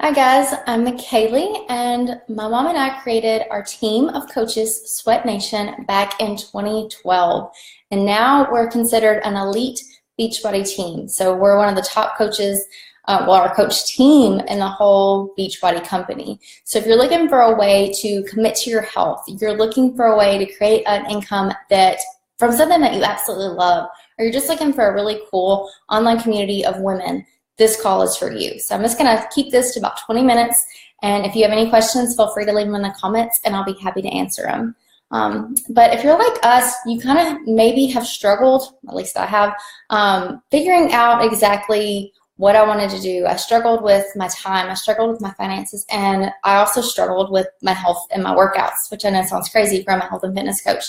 Hi guys, I'm Kaylee, and my mom and I created our team of coaches, Sweat Nation, back in 2012. And now we're considered an elite Beachbody team. So we're one of the top coaches, our coach team in the whole Beachbody company. So if you're looking for a way to commit to your health, you're looking for a way to create an income that from something that you absolutely love, or you're just looking for a really cool online community of women, this call is for you. So I'm just going to keep this to about 20 minutes. And if you have any questions, feel free to leave them in the comments and I'll be happy to answer them. But if you're like us, you kind of maybe have struggled, at least I have, figuring out exactly what I wanted to do. I struggled with my time, I struggled with my finances, and I also struggled with my health and my workouts, which I know sounds crazy from a health and fitness coach.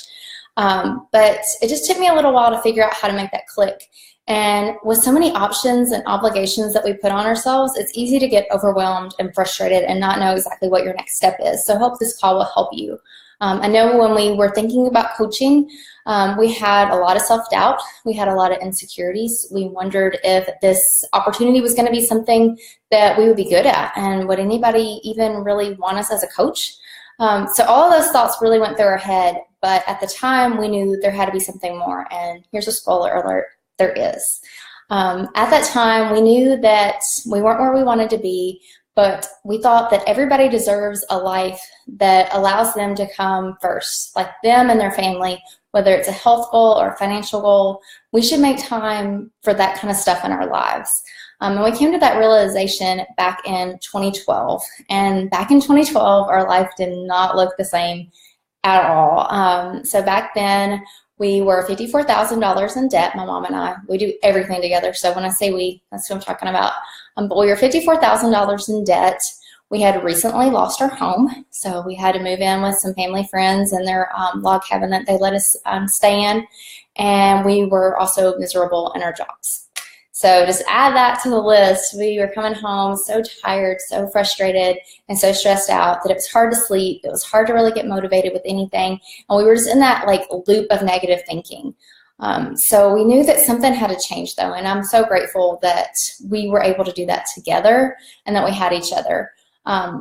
But it just took me a little while to figure out how to make that click. And with so many options and obligations that we put on ourselves, it's easy to get overwhelmed and frustrated and not know exactly what your next step is. So I hope this call will help you. I know when we were thinking about coaching, we had a lot of self-doubt. We had a lot of insecurities. We wondered if this opportunity was going to be something that we would be good at, and would anybody even really want us as a coach? So all of those thoughts really went through our head, but at the time we knew there had to be something more, and here's a spoiler alert. There is. At that time, we knew that we weren't where we wanted to be, but we thought that everybody deserves a life that allows them to come first, like them and their family, whether it's a health goal or a financial goal. We should make time for that kind of stuff in our lives. And we came to that realization back in 2012. And back in 2012, our life did not look the same at all. So back then, we were $54,000 in debt, my mom and I. We do everything together. So when I say we, that's what I'm talking about. But we were $54,000 in debt. We had recently lost our home. So we had to move in with some family friends in their log cabin that they let us stay in. And we were also miserable in our jobs. So just add that to the list. We were coming home so tired, so frustrated, and so stressed out that it was hard to sleep. It was hard to really get motivated with anything. And we were just in that like loop of negative thinking. So we knew that something had to change though. And I'm so grateful that we were able to do that together and that we had each other,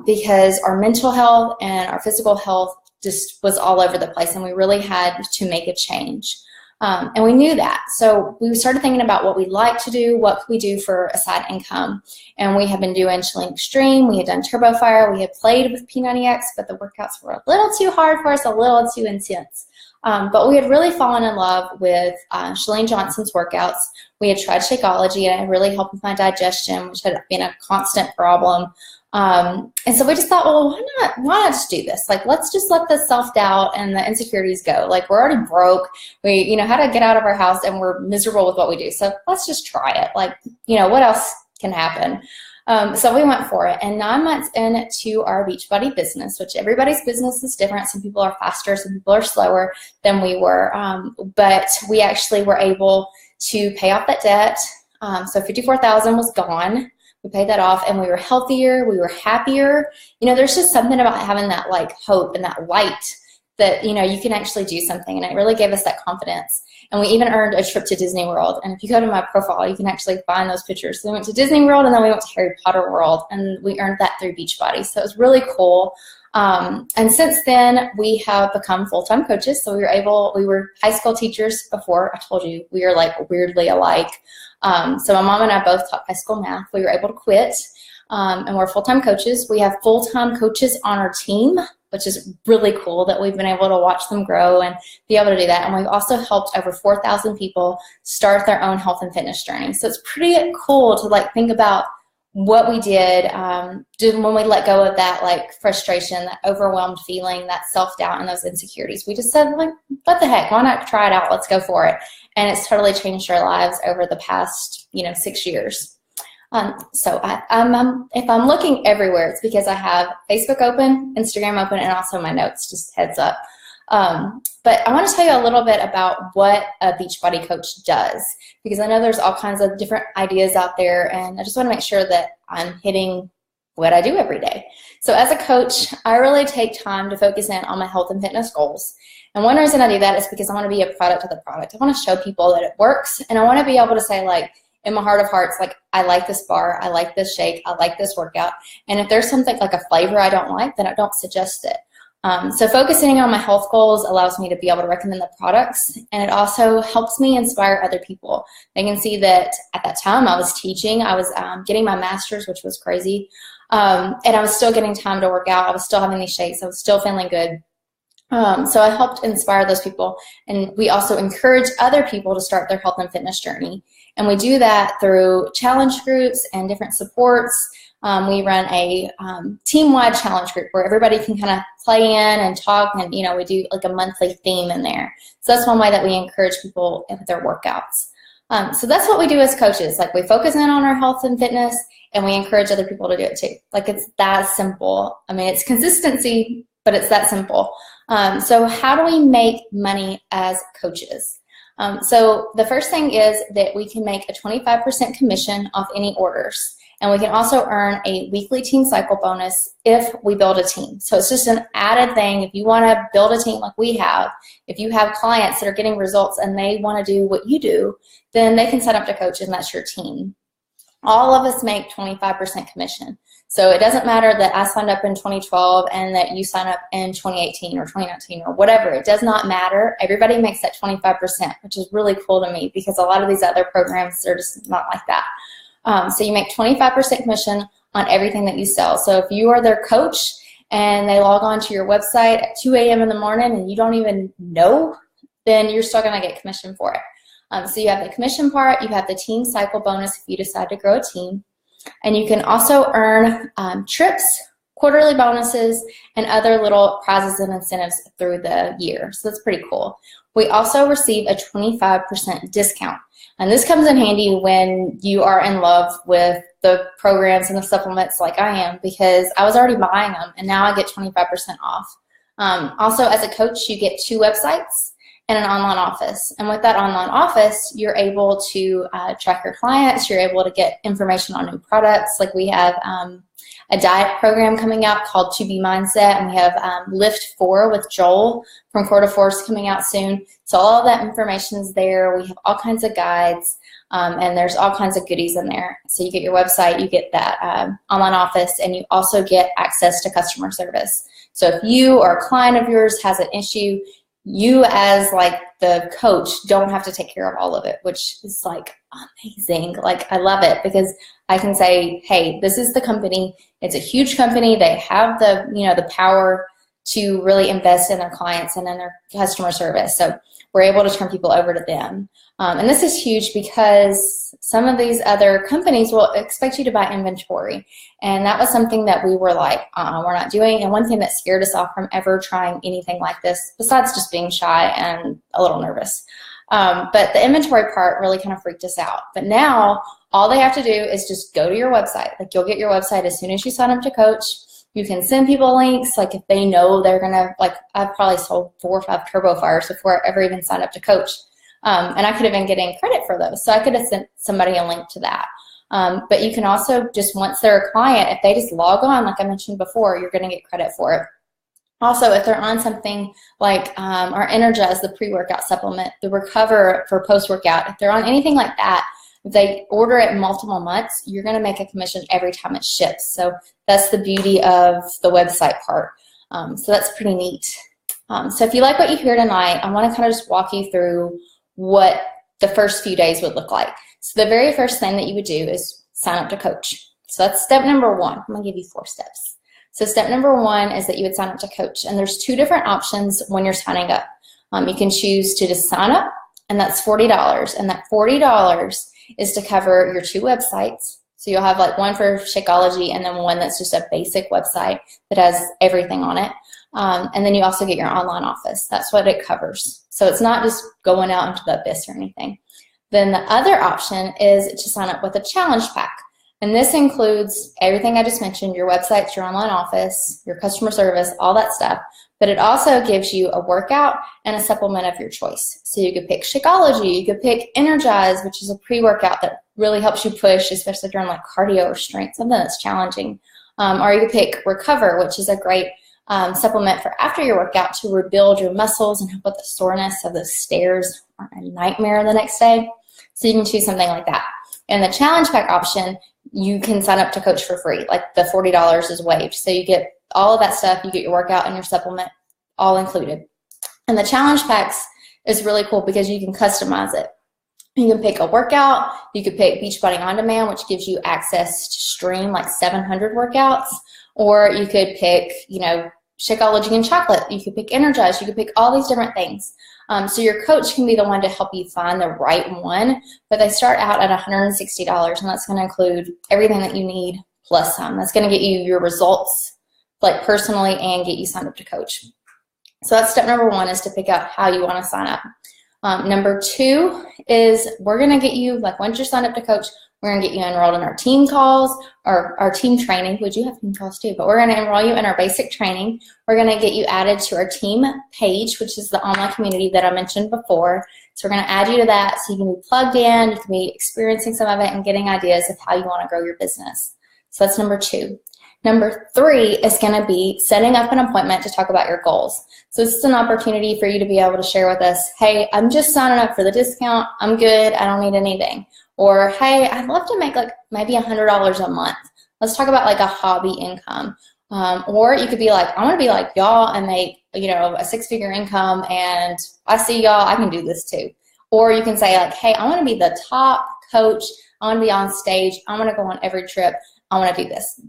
because our mental health and our physical health just was all over the place, and we really had to make a change. And we knew that. So we started thinking about what we like to do, what could we do for a side income. And we had been doing Chalene Extreme, we had done Turbo Fire, we had played with P90X, but the workouts were a little too hard for us, a little too intense. But we had really fallen in love with Chalene Johnson's workouts. We had tried Shakeology, and it really helped with my digestion, which had been a constant problem. And so we just thought, well, why not just do this? Like, let's just let the self-doubt and the insecurities go. Like, we're already broke. We, how to get out of our house, and we're miserable with what we do. So let's just try it. Like, what else can happen? So we went for it. And 9 months into our Beachbody business, which everybody's business is different. Some people are faster, some people are slower than we were. But we actually were able to pay off that debt. So $54,000 was gone. We paid that off, and we were healthier, we were happier. There's just something about having that like hope and that light that, you can actually do something, and it really gave us that confidence. And we even earned a trip to Disney World. And if you go to my profile, you can actually find those pictures. So we went to Disney World, and then we went to Harry Potter World, and we earned that through Beachbody. So it was really cool. And since then, we have become full-time coaches. So we were high school teachers before. I told you, we are like weirdly alike. So my mom and I both taught high school math. We were able to quit, and we're full-time coaches. We have full-time coaches on our team, which is really cool that we've been able to watch them grow and be able to do that. And we've also helped over 4,000 people start their own health and fitness journey. So it's pretty cool to like think about what we did when we let go of that like frustration, that overwhelmed feeling, that self-doubt, and those insecurities. We just said, like, what the heck, why not try it out? Let's go for it. And it's totally changed our lives over the past 6 years. So if I'm looking everywhere, it's because I have Facebook open, Instagram open, and also my notes, just heads up. But I want to tell you a little bit about what a Beachbody coach does, because I know there's all kinds of different ideas out there, and I just want to make sure that I'm hitting what I do every day. So as a coach, I really take time to focus in on my health and fitness goals. And one reason I do that is because I want to be a product of the product. I want to show people that it works, and I want to be able to say, like, in my heart of hearts, like, I like this bar, I like this shake, I like this workout. And if there's something like a flavor I don't like, then I don't suggest it. So focusing on my health goals allows me to be able to recommend the products, and it also helps me inspire other people. They can see that at that time I was teaching, I was getting my master's, which was crazy, and I was still getting time to work out. I was still having these shakes. I was still feeling good. So I helped inspire those people, and we also encourage other people to start their health and fitness journey. And we do that through challenge groups and different supports. We run a team-wide challenge group where everybody can kind of play in and talk, and we do like a monthly theme in there. So that's one way that we encourage people with their workouts. So that's what we do as coaches. Like, we focus in on our health and fitness, and we encourage other people to do it too. Like, it's that simple. I mean, it's consistency, but it's that simple. So how do we make money as coaches? So the first thing is that we can make a 25% commission off any orders. And we can also earn a weekly team cycle bonus if we build a team. So it's just an added thing. If you want to build a team like we have, if you have clients that are getting results and they want to do what you do, then they can sign up to coach, and that's your team. All of us make 25% commission. So it doesn't matter that I signed up in 2012 and that you sign up in 2018 or 2019 or whatever. It does not matter. Everybody makes that 25%, which is really cool to me, because a lot of these other programs are just not like that. So you make 25% commission on everything that you sell. So if you are their coach and they log on to your website at 2 a.m. in the morning and you don't even know, then you're still going to get commission for it. So you have the commission part, you have the team cycle bonus if you decide to grow a team, and you can also earn trips, quarterly bonuses, and other little prizes and incentives through the year. So that's pretty cool. We also receive a 25% discount. And this comes in handy when you are in love with the programs and the supplements like I am, because I was already buying them, and now I get 25% off. Also, as a coach, you get 2 websites and an online office. And with that online office, you're able to track your clients. You're able to get information on new products. Like, we have a diet program coming out called To Be Mindset, and we have Lift 4 with Joel from Core to Force coming out soon. So all of that information is there. We have all kinds of guides, and there's all kinds of goodies in there. So you get your website, you get that online office, and you also get access to customer service. So if you or a client of yours has an issue, you as like the coach don't have to take care of all of it, which is like amazing. Like, I love it, because I can say, hey, this is the company. It's a huge company. They have the, the power to really invest in their clients and in their customer service. So we're able to turn people over to them. And this is huge, because some of these other companies will expect you to buy inventory. And that was something that we were like, we're not doing. And one thing that scared us off from ever trying anything like this, besides just being shy and a little nervous, but the inventory part really kind of freaked us out. But now all they have to do is just go to your website. Like, you'll get your website as soon as you sign up to coach. You can send people links, like if they know they're going to, like, I've probably sold 4 or 5 Turbo Fires before I ever even signed up to coach. And I could have been getting credit for those. So I could have sent somebody a link to that. But you can also just, once they're a client, if they just log on, like I mentioned before, you're going to get credit for it. Also, if they're on something like our Energize, the pre-workout supplement, the Recover for post-workout, if they're on anything like that, if they order it multiple months, you're going to make a commission every time it ships. So that's the beauty of the website part. So that's pretty neat. So if you like what you hear tonight, I want to kind of just walk you through what the first few days would look like. So the very first thing that you would do is sign up to coach. So that's step number 1. I'm going to give you 4 steps. So step number 1 is that you would sign up to coach. And there's 2 different options when you're signing up. You can choose to just sign up, and that's $40. And that $40 is to cover your 2 websites. So you'll have like one for Shakeology and then one that's just a basic website that has everything on it. And then you also get your online office. That's what it covers. So it's not just going out into the abyss or anything. Then the other option is to sign up with a challenge pack. And this includes everything I just mentioned, your websites, your online office, your customer service, all that stuff. But it also gives you a workout and a supplement of your choice. So you could pick Shakeology, you could pick Energize, which is a pre-workout that really helps you push, especially during like cardio or strength, something that's challenging. Or you could pick Recover, which is a great supplement for after your workout to rebuild your muscles and help with the soreness of those stairs or a nightmare the next day. So you can choose something like that. In the challenge pack option, you can sign up to coach for free. Like the $40 is waived. So you get all of that stuff. You get your workout and your supplement all included. And the challenge packs is really cool because you can customize it. You can pick a workout. You could pick Beachbody On Demand, which gives you access to stream like 700 workouts. Or you could pick, Shakeology and chocolate. You could pick Energize. You could pick all these different things. So your coach can be the one to help you find the right one, but they start out at $160, and that's going to include everything that you need plus some. That's going to get you your results, like personally, and get you signed up to coach. So that's step number 1, is to pick out how you want to sign up. Number 2 is we're going to get you, like once you're signed up to coach, we're going to get you enrolled in our team calls or our team training. We do have team calls too, but we're going to enroll you in our basic training. We're going to get you added to our team page, which is the online community that I mentioned before. So we're going to add you to that so you can be plugged in, you can be experiencing some of it and getting ideas of how you want to grow your business. So that's number 2. Number 3 is going to be setting up an appointment to talk about your goals. So this is an opportunity for you to be able to share with us, hey, I'm just signing up for the discount. I'm good. I don't need anything. Or, hey, I'd love to make like maybe $100 a month. Let's talk about like a hobby income. Or you could be like, I want to be like y'all and make, a 6-figure income, and I see y'all, I can do this too. Or you can say like, hey, I want to be the top coach. I want to be on stage. I want to go on every trip. I want to do this.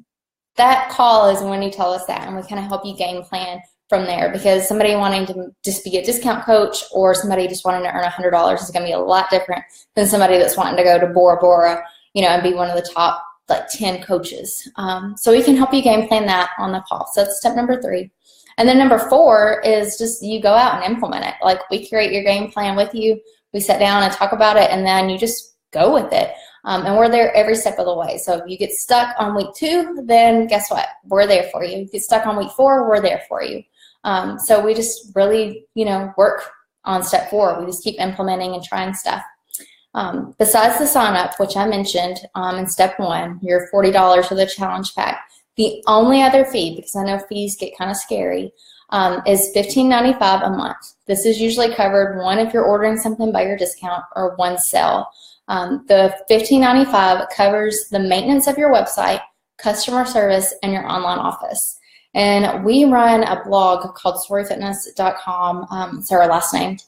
That call is when you tell us that, and we kind of help you game plan from there, because somebody wanting to just be a discount coach or somebody just wanting to earn $100 is going to be a lot different than somebody that's wanting to go to Bora Bora, and be one of the top like 10 coaches. So we can help you game plan that on the call. So that's step number 3. And then number 4 is just you go out and implement it. Like we create your game plan with you. We sit down and talk about it, and then you just go with it. And we're there every step of the way. So if you get stuck on week 2, then guess what? We're there for you. If you get stuck on week 4, we're there for you. So we just really, work on step 4. We just keep implementing and trying stuff. Besides the sign up, which I mentioned in step 1, your $40 for the challenge pack, the only other fee, because I know fees get kind of scary, is $15.95 a month. This is usually covered, 1, if you're ordering something by your discount, or 1 sale. The $15.95 covers the maintenance of your website, customer service, and your online office. And we run a blog called SoaringFitness.com. It's our last name.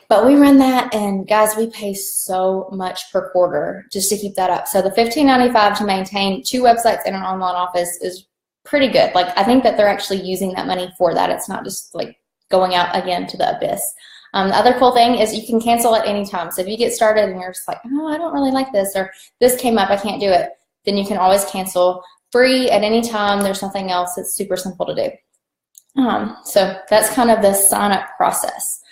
But we run that, and guys, we pay so much per quarter just to keep that up. So the $15.95 to maintain 2 websites and an online office is pretty good. Like, I think that they're actually using that money for that. It's not just like going out again to the abyss. The other cool thing is you can cancel at any time. So if you get started and you're just like, oh, I don't really like this, or this came up, I can't do it, then you can always cancel free at any time. There's nothing else. It's super simple to do. So that's kind of the sign-up process.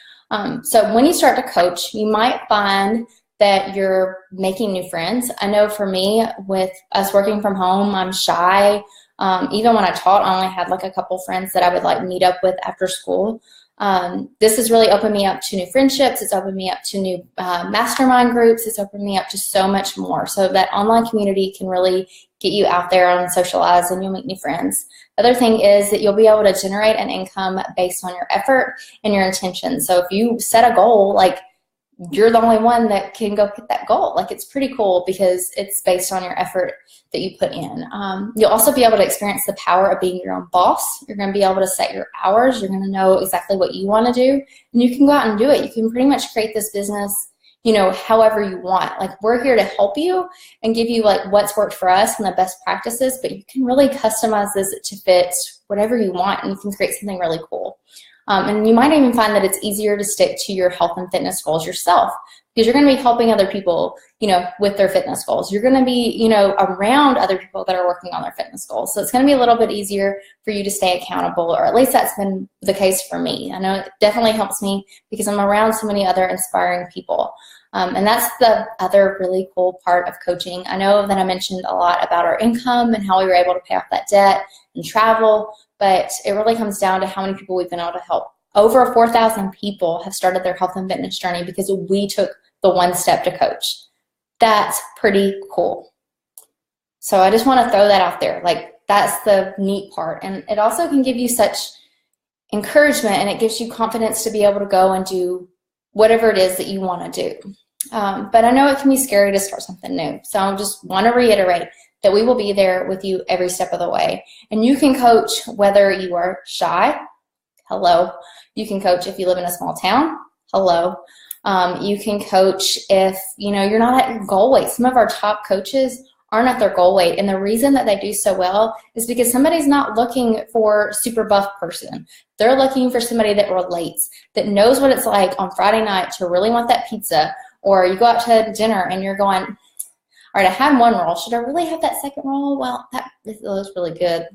So when you start to coach, you might find that you're making new friends. I know for me, with us working from home, I'm shy. Even when I taught, I only had like a couple friends that I would like meet up with after school. This has really opened me up to new friendships. It's opened me up to new mastermind groups. It's opened me up to so much more. So that online community can really get you out there and socialize, and you'll meet new friends. The other thing is that you'll be able to generate an income based on your effort and your intention. So if you set a goal, like, you're the only one that can go hit that goal. Like, it's pretty cool because it's based on your effort that you put in. You'll also be able to experience the power of being your own boss. You're going to be able to set your hours. You're going to know exactly what you want to do, and you can go out and do it. You can pretty much create this business, however you want. Like, we're here to help you and give you like what's worked for us and the best practices, but you can really customize this to fit whatever you want, and you can create something really cool. And you might even find that it's easier to stick to your health and fitness goals yourself, because you're going to be helping other people, with their fitness goals. You're going to be, around other people that are working on their fitness goals. So it's going to be a little bit easier for you to stay accountable, or at least that's been the case for me. I know it definitely helps me because I'm around so many other inspiring people. And that's the other really cool part of coaching. I know that I mentioned a lot about our income and how we were able to pay off that debt and travel, but it really comes down to how many people we've been able to help. Over 4,000 people have started their health and fitness journey because we took the 1 step to coach. That's pretty cool. So I just want to throw that out there. Like, that's the neat part. And it also can give you such encouragement, and it gives you confidence to be able to go and do whatever it is that you want to do. But I know it can be scary to start something new. So I just want to reiterate that we will be there with you every step of the way. And you can coach whether you are shy. Hello. You can coach if you live in a small town. Hello. You can coach if, you're not at your goal weight. Some of our top coaches aren't at their goal weight. And the reason that they do so well is because somebody's not looking for a super buff person. They're looking for somebody that relates, that knows what it's like on Friday night to really want that pizza. Or you go out to dinner and you're going, all right, I had one roll. Should I really have that second roll? Well, that looks really good.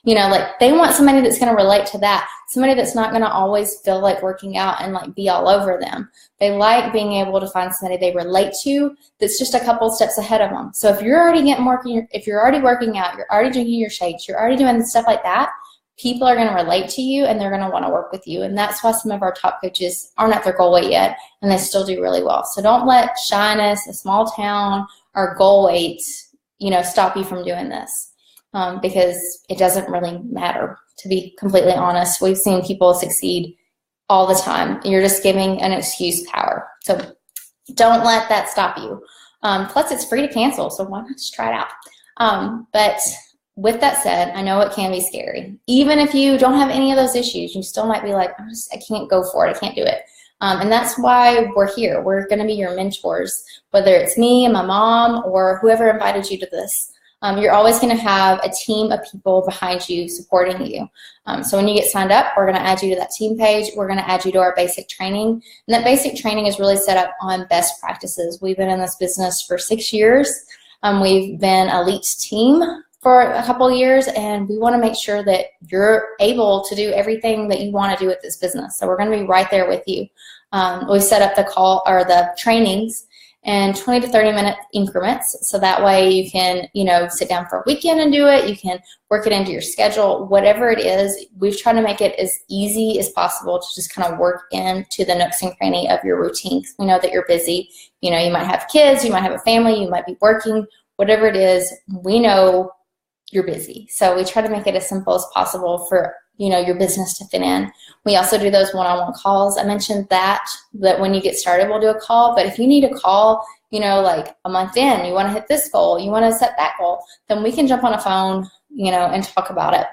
They want somebody that's going to relate to that. Somebody that's not going to always feel like working out and be all over them. They like being able to find somebody they relate to that's just a couple steps ahead of them. So if you're already if you're already working out, you're already drinking your shakes, you're already doing stuff like that, people are going to relate to you and they're going to want to work with you. And that's why some of our top coaches aren't at their goal weight yet and they still do really well. So don't let shyness, a small town, or goal weight, stop you from doing this. Because it doesn't really matter, to be completely honest. We've seen people succeed all the time. You're just giving an excuse power. So don't let that stop you. Plus, it's free to cancel, so why not just try it out? But with that said, I know it can be scary. Even if you don't have any of those issues, you still might be like, I can't go for it. I can't do it. And that's why we're here. We're going to be your mentors, whether it's me and my mom or whoever invited you to this. You're always going to have a team of people behind you supporting you. So when you get signed up, we're going to add you to that team page. We're going to add you to our basic training. And that basic training is really set up on best practices. We've been in this business for 6 years. We've been an elite team for a couple of years, and we want to make sure that you're able to do everything that you want to do with this business. So we're going to be right there with you. We've set up the trainings in 20 to 30 minute increments. So that way you can, sit down for a weekend and do it. You can work it into your schedule, whatever it is. We've tried to make it as easy as possible to just kind of work into the nooks and cranny of your routine. We know that you're busy. You might have kids, you might have a family, you might be working, whatever it is, we know you're busy. So we try to make it as simple as possible for your business to fit in. We also do those one-on-one calls. I mentioned that when you get started, we'll do a call. But if you need a call, like a month in, you want to hit this goal, you want to set that goal, then we can jump on a phone, and talk about it.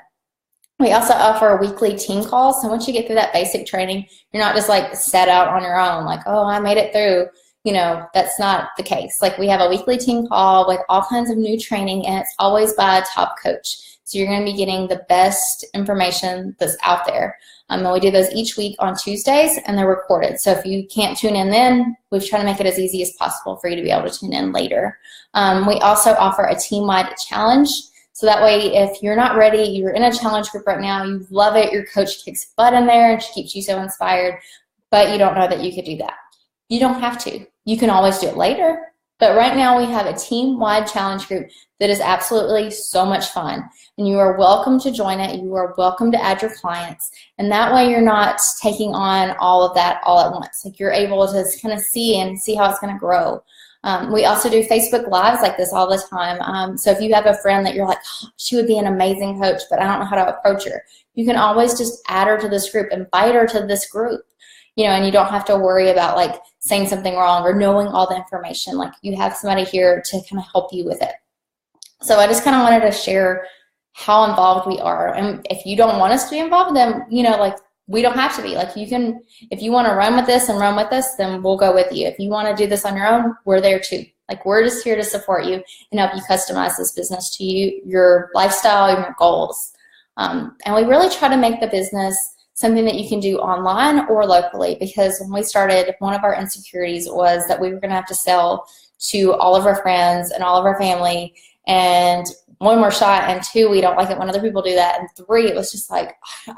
We also offer weekly team calls. So once you get through that basic training, you're not just set out on your own, like, oh, I made it through. That's not the case. We have a weekly team call with all kinds of new training, and it's always by a top coach. So you're going to be getting the best information that's out there. And we do those each week on Tuesdays, and they're recorded. So if you can't tune in then, we've tried to make it as easy as possible for you to be able to tune in later. We also offer a team-wide challenge. So that way, if you're not ready, you're in a challenge group right now, you love it, your coach kicks butt in there, and she keeps you so inspired, but you don't know that you could do that. You don't have to. You can always do it later. But right now we have a team-wide challenge group that is absolutely so much fun. And you are welcome to join it. You are welcome to add your clients. And that way you're not taking on all of that all at once. You're able to kind of see how it's going to grow. We also do Facebook Lives like this all the time. So if you have a friend that you're like, oh, she would be an amazing coach, but I don't know how to approach her, you can always just add her to this group, invite her to this group. And you don't have to worry about saying something wrong or knowing all the information. You have somebody here to kind of help you with it. So I just kind of wanted to share how involved we are. And if you don't want us to be involved, then, we don't have to be. If you want to run with this and run with us, then we'll go with you. If you want to do this on your own, we're there too. We're just here to support you and help you customize this business to you, your lifestyle, and your goals. And we really try to make the business something that you can do online or locally, because when we started, one of our insecurities was that we were going to have to sell to all of our friends and all of our family, and one, we're shy, and two, we don't like it when other people do that, and three, it was just I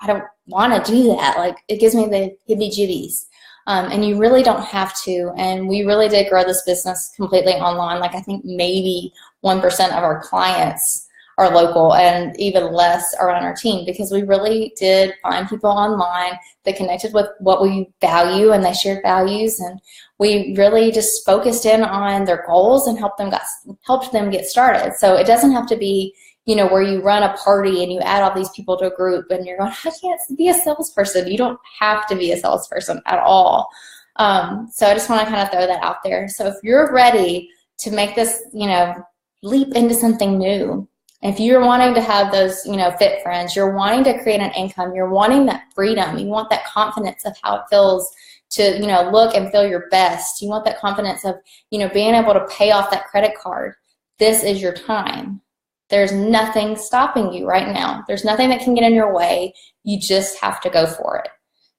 don't want to do that. It gives me the heebie-jeebies. And you really don't have to, and we really did grow this business completely online. I think maybe 1% of our clients are local, and even less are on our team, because we really did find people online that connected with what we value, and they shared values, and we really just focused in on their goals and helped them get started. So it doesn't have to be, where you run a party and you add all these people to a group and you're going, I can't be a salesperson. You don't have to be a salesperson at all. So I just want to kind of throw that out there. So if you're ready to make this, leap into something new, if you're wanting to have those, fit friends, you're wanting to create an income, you're wanting that freedom, you want that confidence of how it feels to, look and feel your best. You want that confidence of, being able to pay off that credit card. This is your time. There's nothing stopping you right now. There's nothing that can get in your way. You just have to go for it.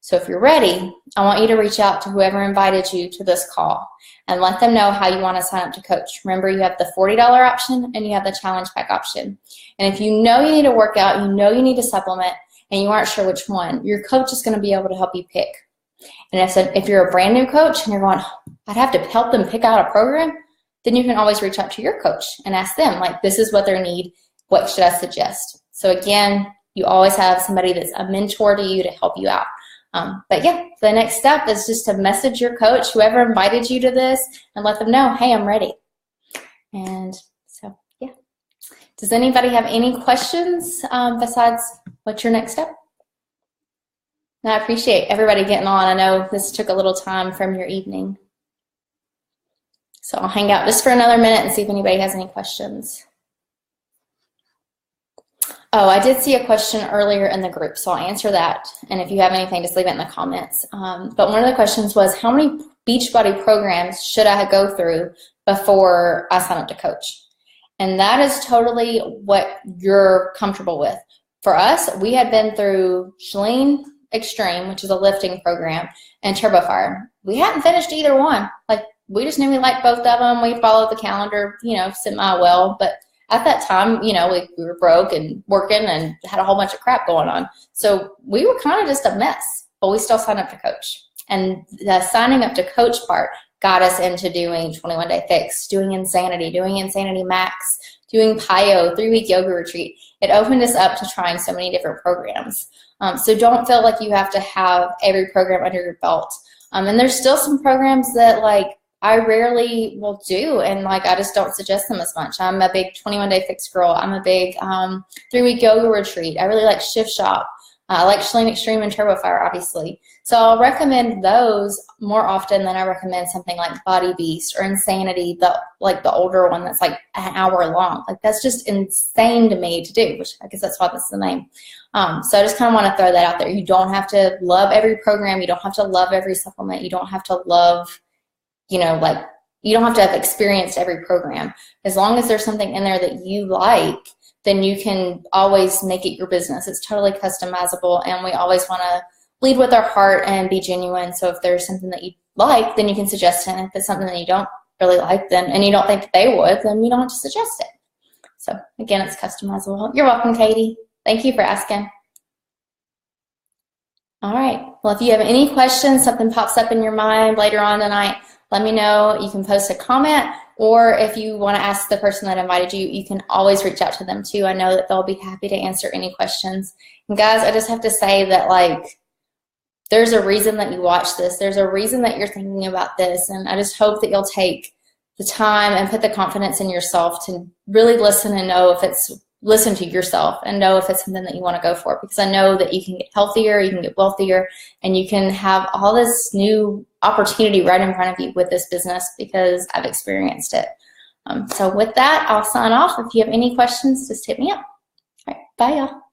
So if you're ready, I want you to reach out to whoever invited you to this call and let them know how you want to sign up to coach. Remember, you have the $40 option and you have the challenge pack option. And if you know you need a workout, you know you need a supplement, and you aren't sure which one, your coach is going to be able to help you pick. And if you're a brand new coach and you're going, I'd have to help them pick out a program, then you can always reach out to your coach and ask them, like, this is what they need. What should I suggest? So again, you always have somebody that's a mentor to you to help you out. But yeah, the next step is just to message your coach, whoever invited you to this, and let them know, hey, I'm ready. And so, yeah. Does anybody have any questions besides what's your next step? And I appreciate everybody getting on. I know this took a little time from your evening. So I'll hang out just for another minute and see if anybody has any questions. Oh, I did see a question earlier in the group, so I'll answer that. And if you have anything, just leave it in the comments. But one of the questions was, how many Beachbody programs should I go through before I sign up to coach? And that is totally what you're comfortable with. For us, we had been through Chalene Extreme, which is a lifting program, and TurboFire. We hadn't finished either one. Like, we just knew we liked both of them. We followed the calendar, semi-well, but at that time, we were broke and working and had a whole bunch of crap going on. So we were kind of just a mess, but we still signed up to coach. And the signing up to coach part got us into doing 21 Day Fix, doing Insanity Max, doing PiYo, 3-week yoga retreat. It opened us up to trying so many different programs. So don't feel like you have to have every program under your belt. And there's still some programs that, like, I rarely will do, and I just don't suggest them as much. I'm a big 21 Day Fix girl. I'm a big 3-week yoga retreat. I really like Shift Shop. I like Chalene Extreme and TurboFire, obviously. So I'll recommend those more often than I recommend something like Body Beast or Insanity, the older one that's like an hour long. Like, that's just insane to me to do, which I guess that's why that's the name. So I just kind of want to throw that out there. You don't have to love every program. You don't have to love every supplement. You don't have to love, you don't have to have experienced every program. As long as there's something in there that you like, then you can always make it your business. It's totally customizable, and we always want to lead with our heart and be genuine. So if there's something that you like, then you can suggest it. And if it's something that you don't really like, and you don't think that they would, then you don't have to suggest it. So again, it's customizable. You're welcome, Katie. Thank you for asking. All right. Well, if you have any questions, something pops up in your mind later on tonight, let me know. You can post a comment, or if you want to ask the person that invited you, you can always reach out to them too. I know that they'll be happy to answer any questions. And guys, I just have to say that, there's a reason that you watch this. There's a reason that you're thinking about this. And I just hope that you'll take the time and put the confidence in yourself to really listen and know listen to yourself and know if it's something that you want to go for, because I know that you can get healthier, you can get wealthier, and you can have all this new opportunity right in front of you with this business, because I've experienced it. So with that, I'll sign off. If you have any questions, just hit me up. All right, bye y'all.